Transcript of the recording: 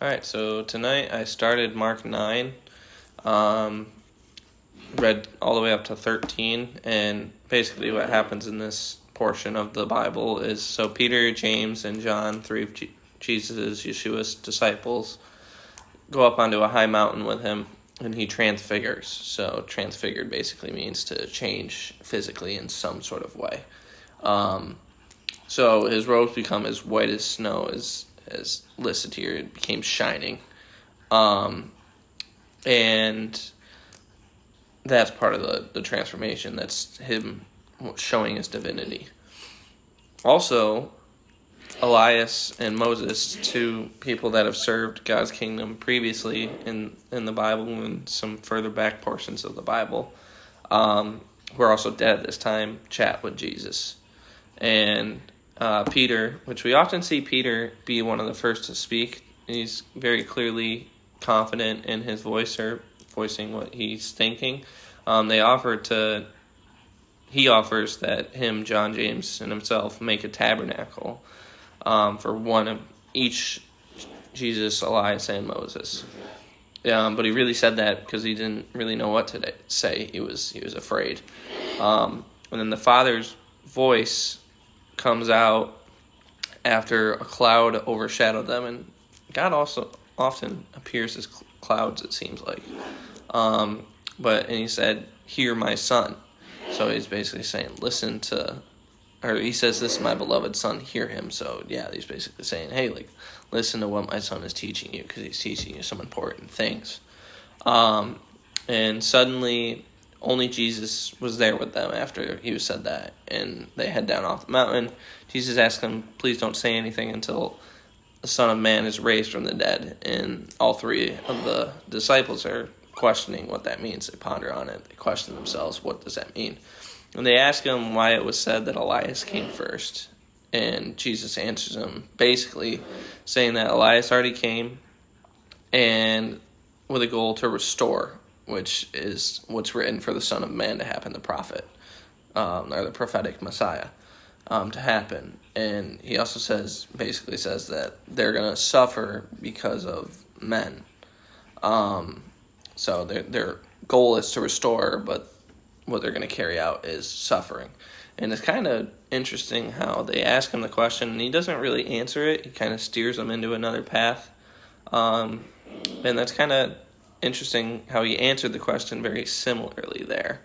All right, so tonight I started Mark 9, read all the way up to 13, and basically what happens in this portion of the Bible is so Peter, James, and John, three of Yeshua's disciples, go up onto a high mountain with him, and he transfigures. So transfigured basically means to change physically in some sort of way. So his robes become as white as snow, as listed here. It became shining. And that's part of the transformation. That's him showing his divinity. Also, Elias and Moses, two people that have served God's kingdom previously in the Bible and some further back portions of the Bible, who are also dead at this time, chat with Jesus. And Peter, which we often see Peter be one of the first to speak. He's very clearly confident in his voice or voicing what he's thinking. He offers that him, John, James, and himself make a tabernacle for one of each, Jesus, Elias, and Moses. But he really said that because he didn't really know what to say. He was afraid. And then the Father's voice comes out after a cloud overshadowed them, and God also often appears as clouds, it seems like. And he said, "Hear my son." So he's basically saying, he says, "This is my beloved son, hear him." So yeah, he's basically saying, hey, listen to what my son is teaching you, because he's teaching you some important things. And suddenly, only Jesus was there with them after he was said that, and they head down off the mountain. Jesus asked them, "Please don't say anything until the Son of Man is raised from the dead." And all three of the disciples are questioning what that means. They ponder on it. They question themselves, what does that mean? And they ask him why it was said that Elias came first. And Jesus answers them, basically saying that Elias already came, and with a goal to restore, which is what's written for the Son of Man to happen, the prophet, or the prophetic Messiah, to happen. And he also basically says that they're going to suffer because of men. So their goal is to restore, but what they're going to carry out is suffering. And it's kind of interesting how they ask him the question, and he doesn't really answer it. He kind of steers them into another path. And that's kind of interesting how he answered the question very similarly there.